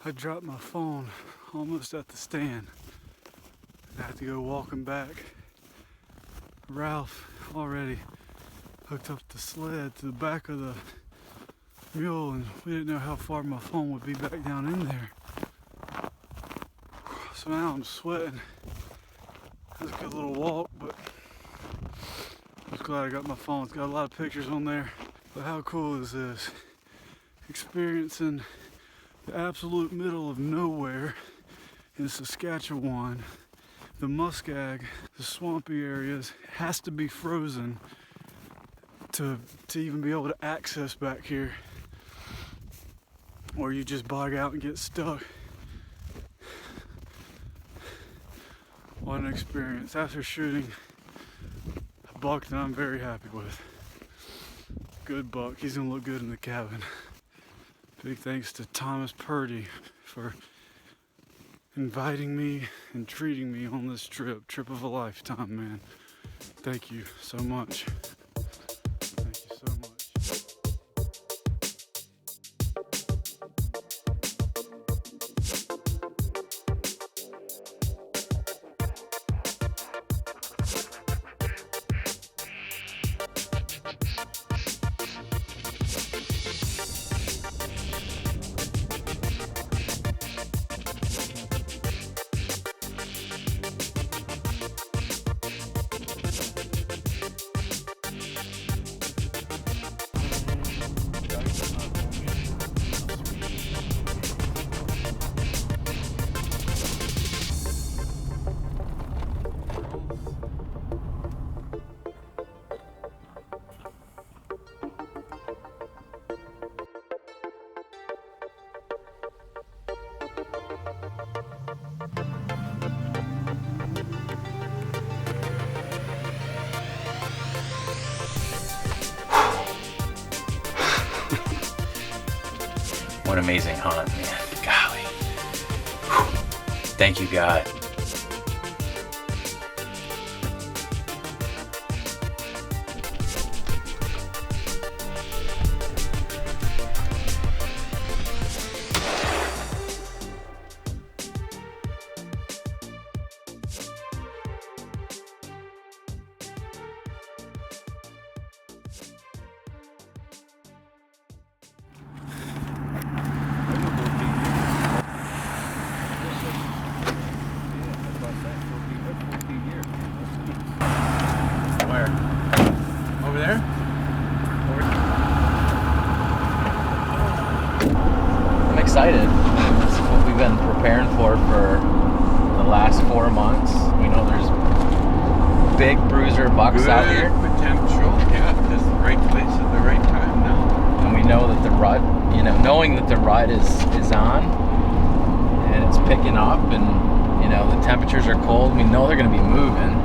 I dropped my phone almost at the stand. I had to go walking back. Ralph already hooked up the sled to the back of the mule, and we didn't know how far my phone would be back down in there. So now I'm sweating. It was a good little walk, but I'm just glad I got my phone. It's got a lot of pictures on there. But how cool is this? Experiencing the absolute middle of nowhere in Saskatchewan. The muskeg, the swampy areas, has to be frozen to even be able to access back here, or you just bog out and get stuck. What an experience. After shooting a buck that I'm very happy with. Good buck. He's gonna look good in the cabin. Big thanks to Thomas Purdy for inviting me and treating me on this trip of a lifetime, man. Thank you so much. Thank you so much. What an amazing hunt, man. Golly. Whew. Thank you, God. Over there? I'm excited. This is what we've been preparing for the last 4 months. We know there's big bruiser bucks Good out here. potential, yeah. This is the right place at the right time now. And we know that the rut, knowing that the rut is on and it's picking up, and the temperatures are cold, we know they're going to be moving,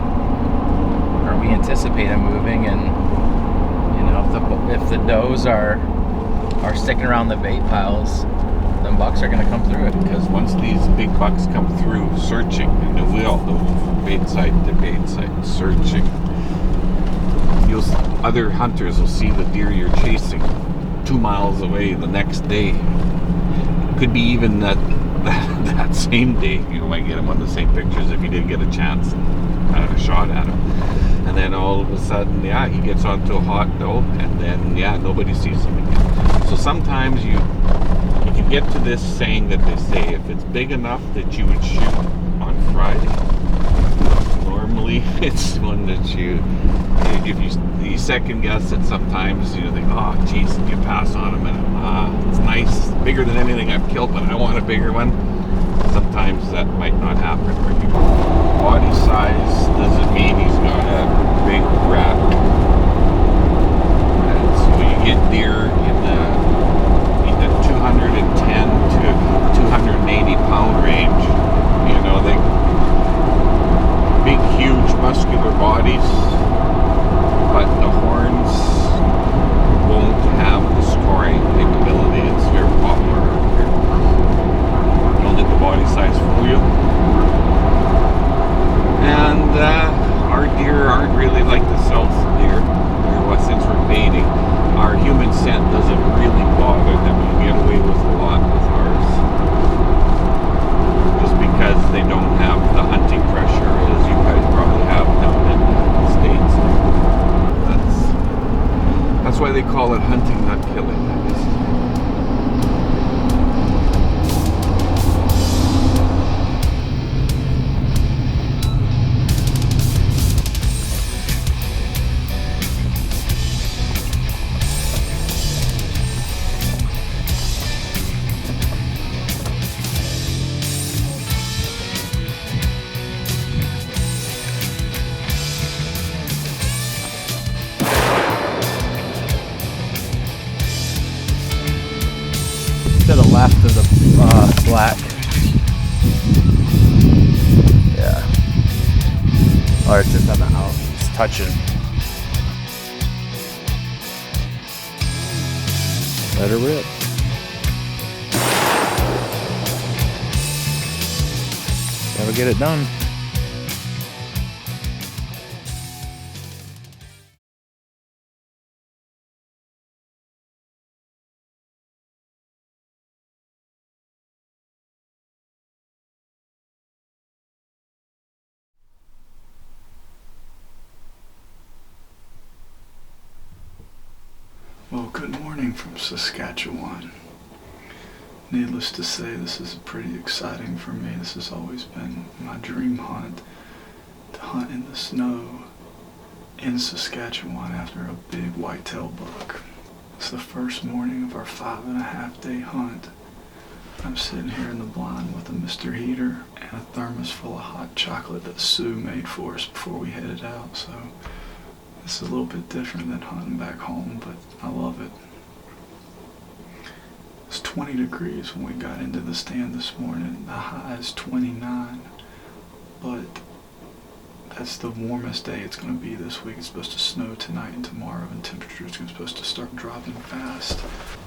or we anticipate them moving, and if the does are sticking around the bait piles, then bucks are going to come through it. Because once these big bucks come through searching, and they will, from bait site to bait site searching, other hunters will see the deer you're chasing 2 miles away the next day. Could be even that same day you might get him on the same pictures if you did get a chance and have a shot at him. And then all of a sudden, he gets onto a hot doe, and then nobody sees him again. So sometimes you can get to this saying that they say, if it's big enough that you would shoot on Friday, normally it's one that if you second guess it sometimes, you think, oh geez, you pass on him, and it's nice, bigger than anything I've killed, but I want a bigger one. Sometimes that might not happen. Body size doesn't mean he's got a big rack. And so you get deer in the 210 to 280 pound range. They big, huge, muscular bodies, but the horns won't have the scoring capability. It's very popular. Don't let the body size fool you. And our deer aren't really like the south deer. Since we're baiting, our human scent doesn't really bother them. We get away with a lot with ours. they call it hunting, not killing, I guess. To the left of the black. Yeah. Or it's just on the out. It's touching. Let her rip. Never get it done. Well, good morning from Saskatchewan. Needless to say, this is pretty exciting for me. This has always been my dream hunt, to hunt in the snow in Saskatchewan after a big whitetail buck. It's the first morning of our 5.5 day hunt. I'm sitting here in the blind with a Mr. Heater and a thermos full of hot chocolate that Sue made for us before we headed out, so it's a little bit different than hunting back home, but I love it. It's 20 degrees when we got into the stand this morning. The high is 29, but that's the warmest day it's going to be this week. It's supposed to snow tonight and tomorrow, and temperatures are supposed to start dropping fast.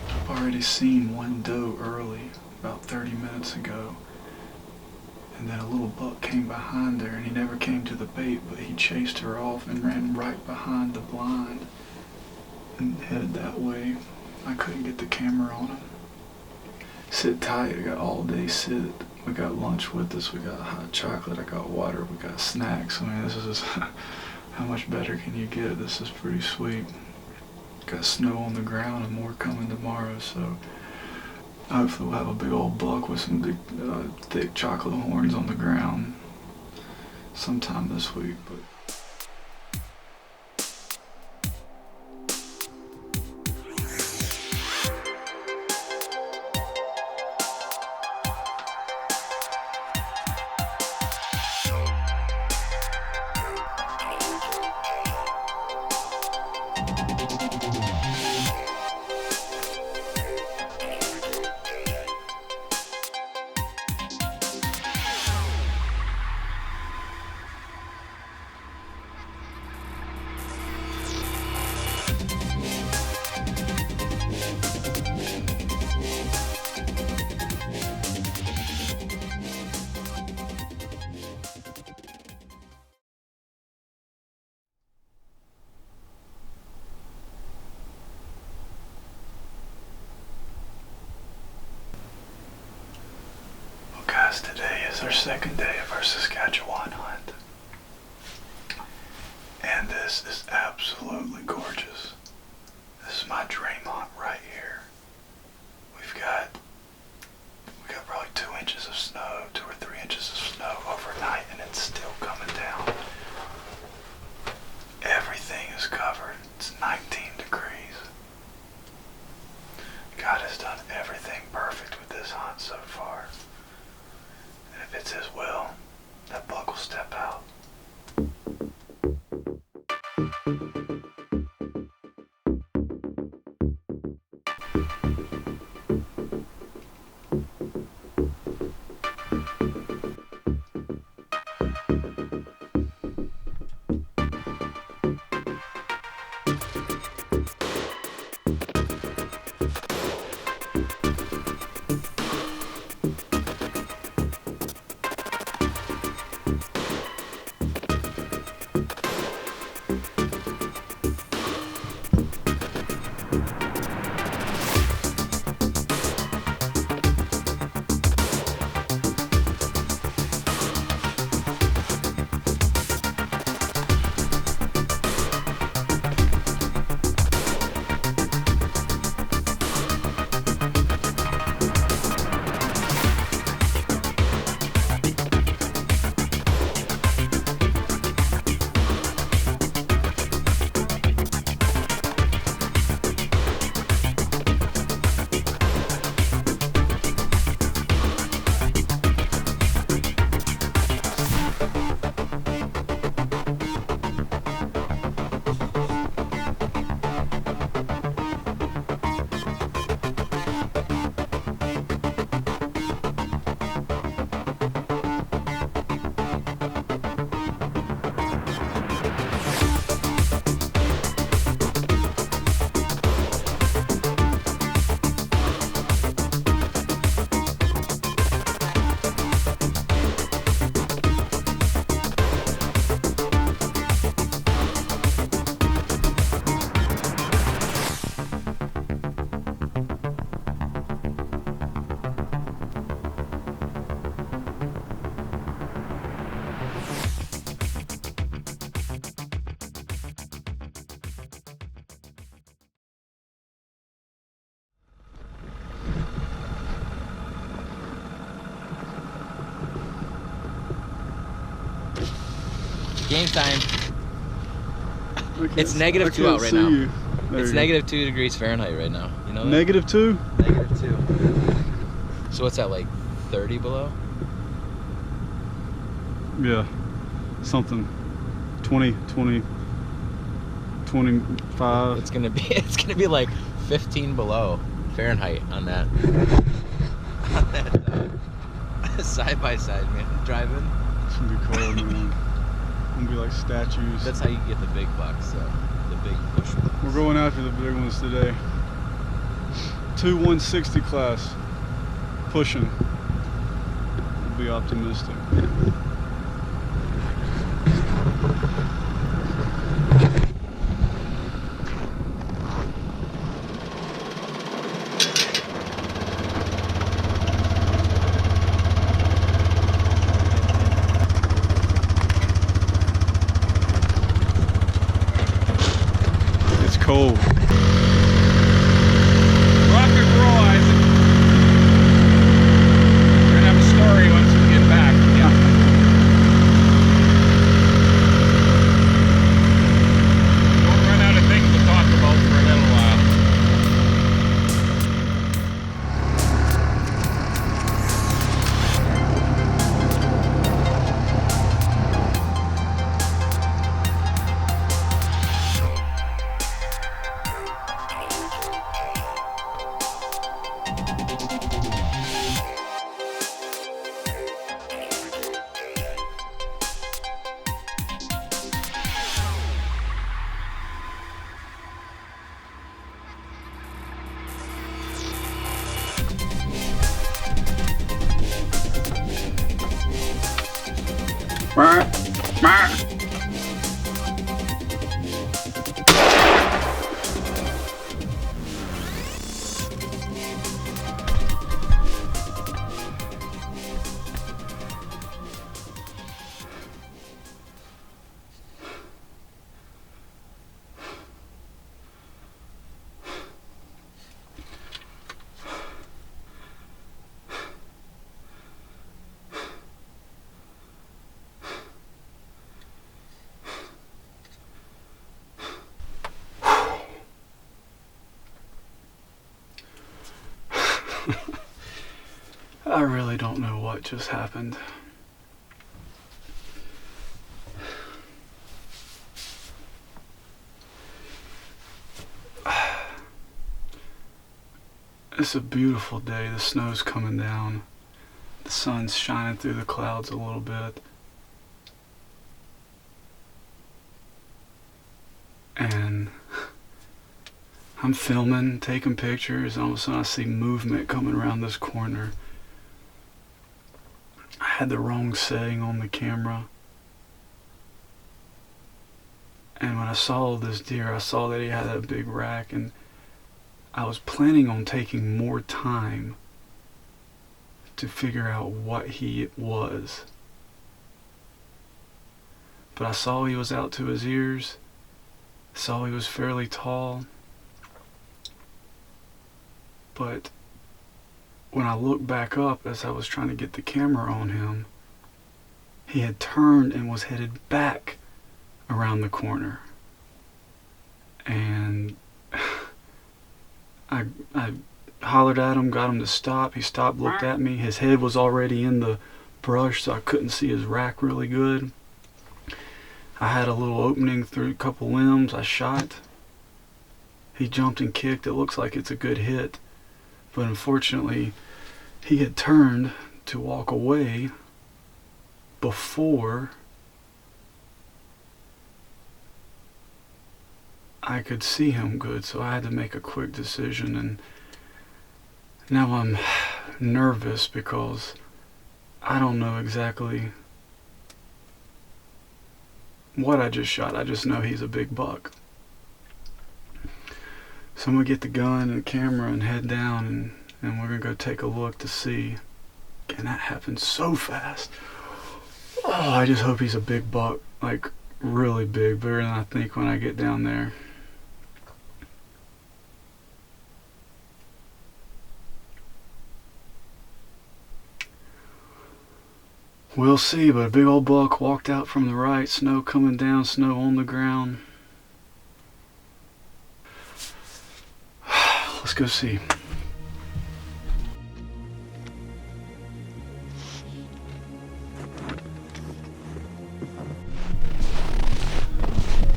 I've already seen one doe early, about 30 minutes ago, and then a little buck came behind her, and he never came to the bait, but he chased her off and ran right behind the blind and headed that way. I couldn't get the camera on him. Sit tight, I got all day sit. We got lunch with us, we got hot chocolate, I got water, we got snacks. I mean, this is how much better can you get? This is pretty sweet. Got snow on the ground and more coming tomorrow, so hopefully we'll have a big old buck with some big, thick chocolate horns on the ground sometime this week. But today is our second day of our Saskatchewan hunt, and this is absolutely gorgeous. This is my dream hunt right here. We got probably 2 inches of snow, 2 or 3 inches of snow overnight, and it's still coming down. Everything is covered. It's 19 degrees. God has done everything perfect with this hunt so far. And if it's his will, that buck will step out. Game time. It's I -2 can't out right see now. you. There It's you go. -2 degrees Fahrenheit right now. You know that? -2? -2. So what's that, like 30 below? Yeah. Something. 20, 25. It's gonna be like 15 below Fahrenheit on that side by side, man. Driving. It's gonna be cold, man. Gonna be like statues. That's how you get the big bucks, so the big bush ones. We're going after the big ones today. 2 160 class. Pushing. We'll be optimistic. It's cold. Rock and roll, Isaac. We're gonna have a story once we get back. Yeah. Don't run out of things to talk about for a little while. I really don't know what just happened. It's a beautiful day. The snow's coming down. The sun's shining through the clouds a little bit. And I'm filming, taking pictures, and all of a sudden I see movement coming around this corner. I had the wrong setting on the camera. And when I saw this deer, I saw that he had a big rack, and I was planning on taking more time to figure out what he was. But I saw he was out to his ears, saw he was fairly tall, but when I looked back up as I was trying to get the camera on him, he had turned and was headed back around the corner. And I hollered at him, got him to stop. He stopped, looked at me. His head was already in the brush, so I couldn't see his rack really good. I had a little opening through a couple limbs. I shot. He jumped and kicked. It looks like it's a good hit. But unfortunately, he had turned to walk away before I could see him good, so I had to make a quick decision. And now I'm nervous because I don't know exactly what I just shot. I just know he's a big buck. So I'm gonna get the gun and the camera and head down, and we're gonna go take a look to see. And that happened so fast. Oh, I just hope he's a big buck, like really big, bigger than I think when I get down there. We'll see, but a big old buck walked out from the right, snow coming down, snow on the ground. Let's go see.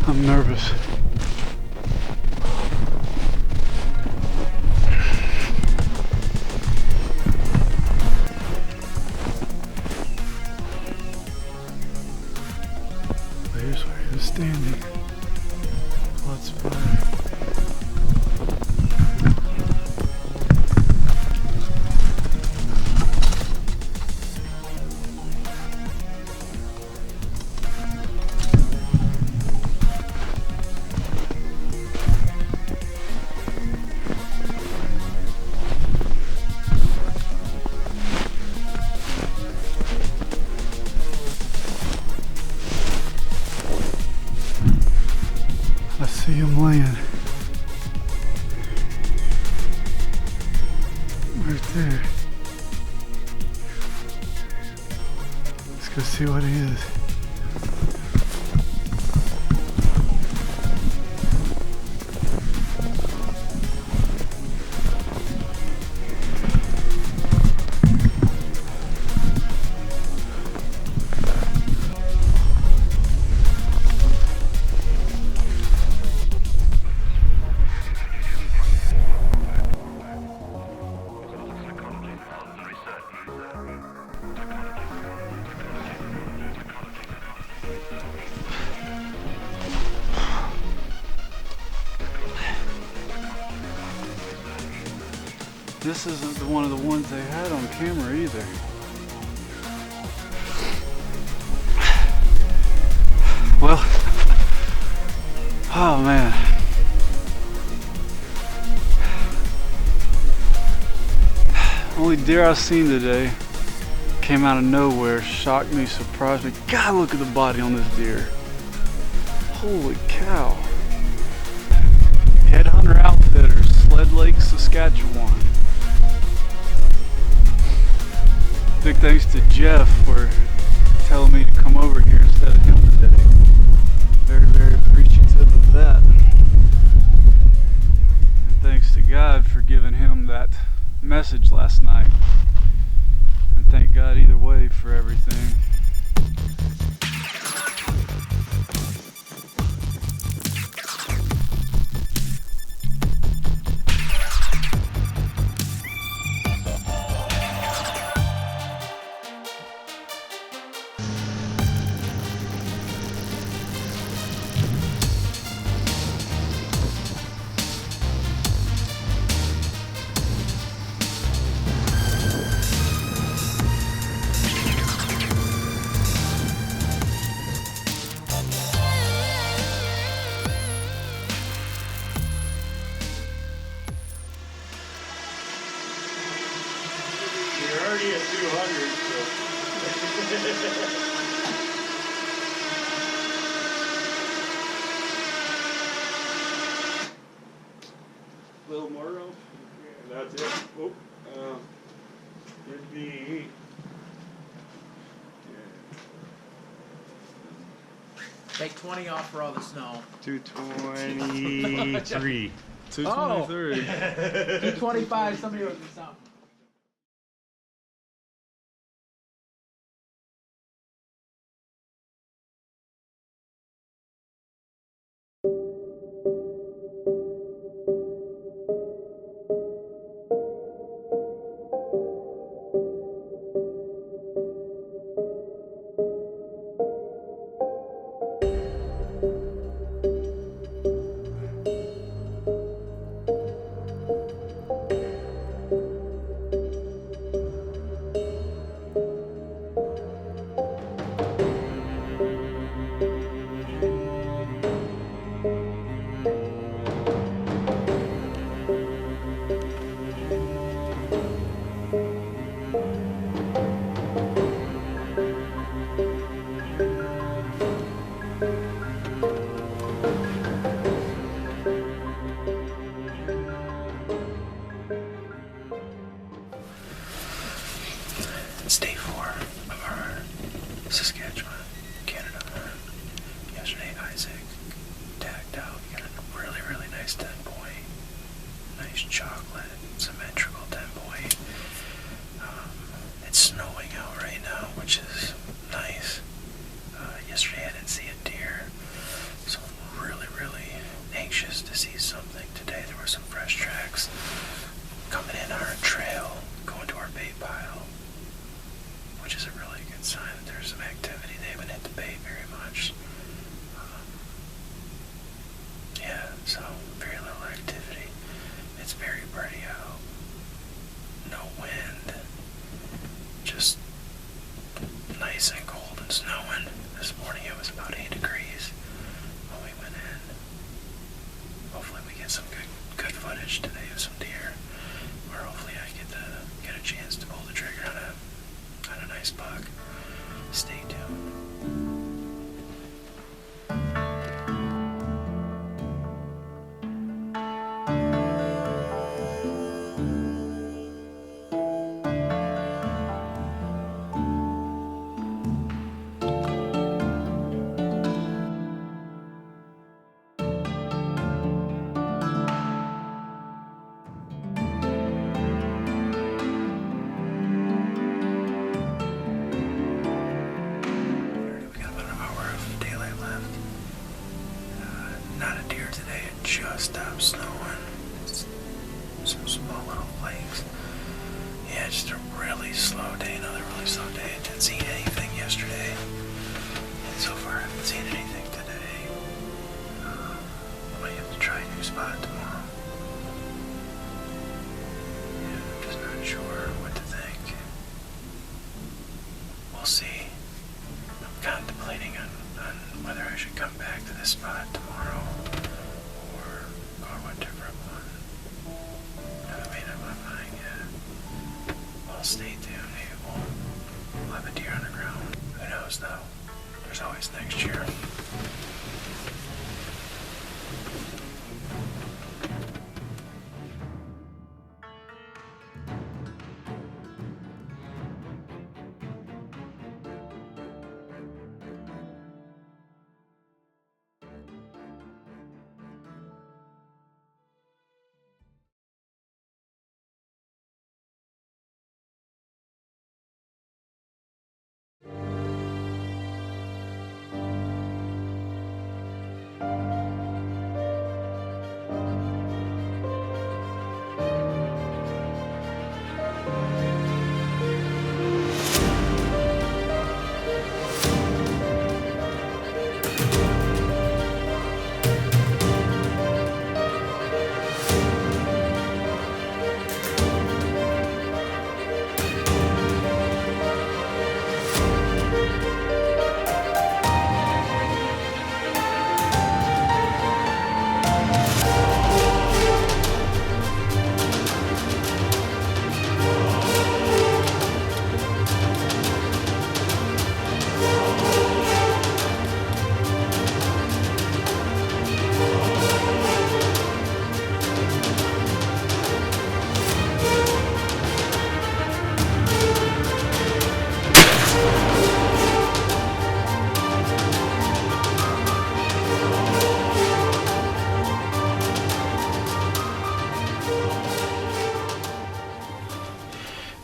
I'm nervous. Here's where he was standing. Let's play. I see him laying right there. Let's go see what he is. This isn't one of the ones they had on camera either. Well, oh man. Only deer I've seen today came out of nowhere, shocked me, surprised me. God, look at the body on this deer. Holy cow. Headhunter Outfitters, Sled Lake, Saskatchewan. Big thanks to Jeff for telling me to come over here instead of him today. Very, very appreciative of that. And thanks to God for giving him that message last night. And thank God either way for everything. You're already at 200, so. Little more room? That's it. Oh, it'd be. Take 20 off for all the snow. 223. 223. 225, somebody owes me something. just stopped snowing. Some small little flakes. Yeah, just a really slow day, another really slow day. I didn't see anything yesterday. And so far I haven't seen anything today. I might have to try a new spot tomorrow. Yeah, I'm just not sure what to think. We'll see. I'm contemplating on whether I should come back to this spot tomorrow or go to a different one. I haven't made up my mind yet. Well, stay tuned. Maybe we'll have a deer on the ground. Who knows, though? There's always next year.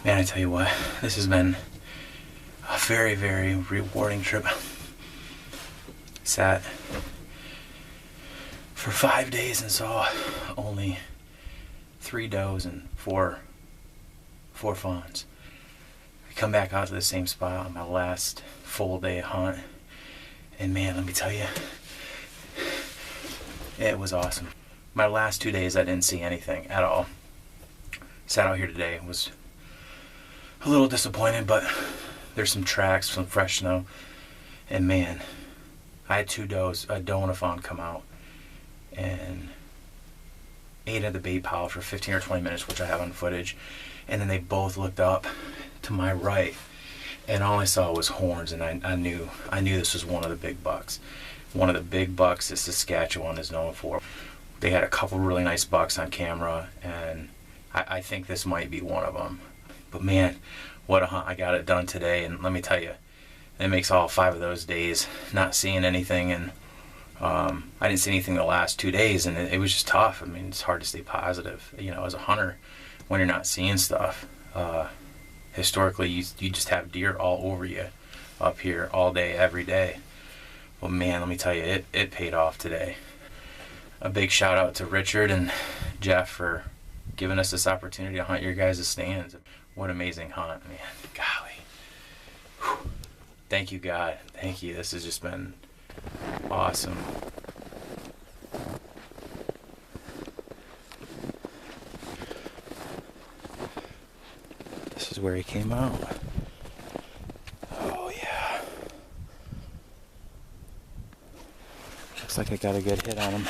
Man, I tell you what, this has been a very, very rewarding trip. Sat for 5 days and saw only 3 does and four fawns. We come back out to the same spot on my last full day hunt, and man, let me tell you, it was awesome. My last 2 days, I didn't see anything at all. Sat out here today, was a little disappointed, but there's some tracks, some fresh snow, and man, I had 2 does, a doe and a fawn come out, and ate at the bait pile for 15 or 20 minutes, which I have on footage, and then they both looked up to my right, and all I saw was horns, and I knew this was one of the big bucks. One of the big bucks that Saskatchewan is known for. They had a couple really nice bucks on camera, and I think this might be one of them. But man, what a hunt. I got it done today, and let me tell you, it makes all 5 of those days not seeing anything, and I didn't see anything the last 2 days, and it was just tough. I mean, it's hard to stay positive, you know, as a hunter when you're not seeing stuff. Historically, you just have deer all over you up here all day, every day. Well, man, let me tell you, it paid off today. A big shout out to Richard and Jeff for giving us this opportunity to hunt your guys' stands. What an amazing hunt, man. Golly. Whew. Thank you, God. Thank you. This has just been awesome. This is where he came out. Oh, yeah. Looks like I got a good hit on him.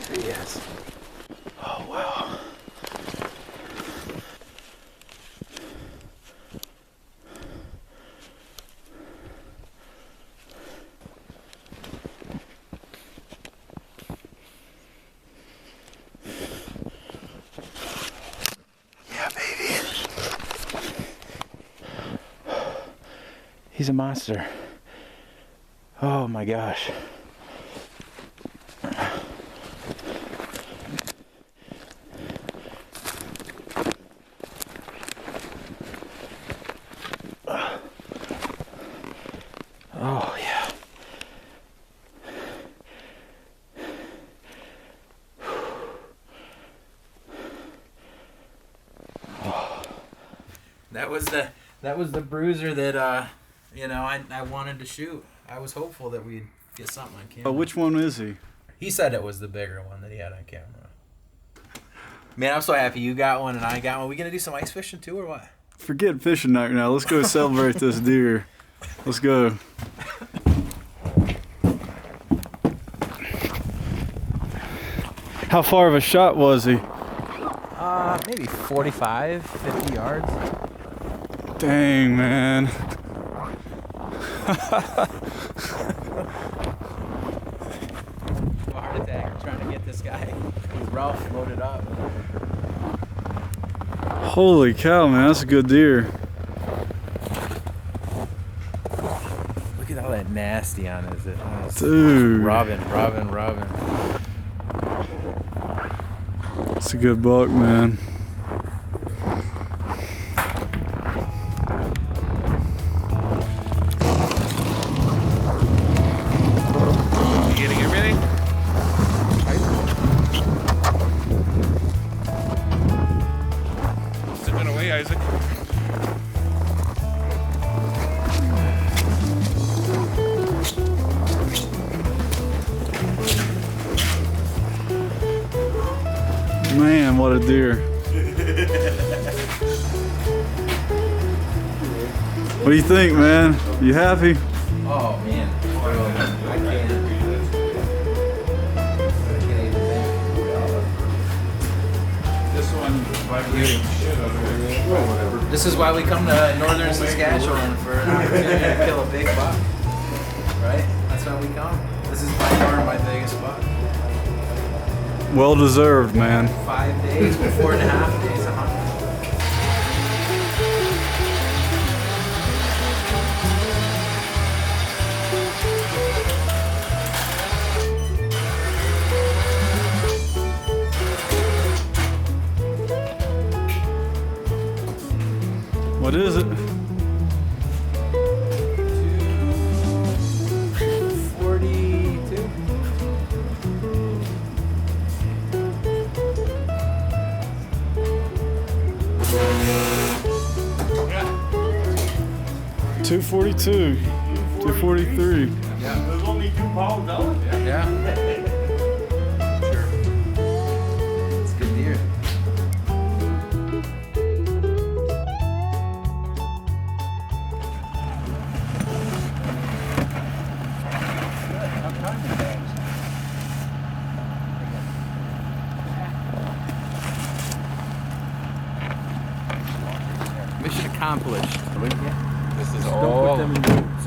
There he is. Oh, wow. He's a monster. Oh my gosh. That was the bruiser that you know, I wanted to shoot. I was hopeful that we'd get something on camera. But which one is he? He said it was the bigger one that he had on camera. Man, I'm so happy you got one and I got one. We gonna do some ice fishing too, or what? Forget fishing night now. Let's go celebrate this deer. Let's go. How far of a shot was he? Maybe 45, 50 yards. Dang, man. Heart attack trying to get this guy. Ralph loaded up. Holy cow, man. That's a good deer. Look at all that nasty on it. Dude. Robin. It's a good buck, man. You getting it ready? Zipping away, Isaac. Man, what a deer. What do you think, man? You happy? Oh man, I can't even This one vibrating shit out of it. Well, whatever. This is why we come to northern Saskatchewan for an opportunity to kill a big buck. Right? That's why we come. This is by far my biggest buck. Well deserved, man. 5 days, 4.5 days of hunting. What is it? 242. 242. 243. Yeah. There's only 2 pounds out. Yeah. Sure. It's a good deer. Mission accomplished. This is Don't all. put them in boots.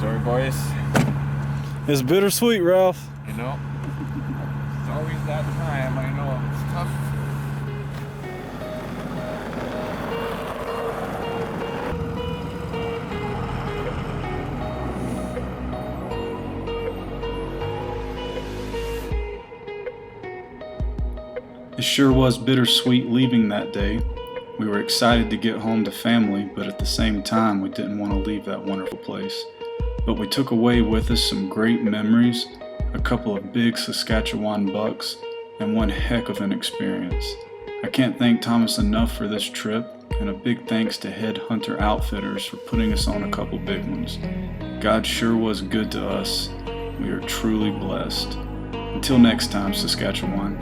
Sorry, boys. It's bittersweet, Ralph. You know, it's always that time. I know it's tough. It sure was bittersweet leaving that day. We were excited to get home to family, but at the same time, we didn't want to leave that wonderful place. But we took away with us some great memories, a couple of big Saskatchewan bucks, and one heck of an experience. I can't thank Thomas enough for this trip, and a big thanks to Head Hunter Outfitters for putting us on a couple big ones. God sure was good to us. We are truly blessed. Until next time, Saskatchewan.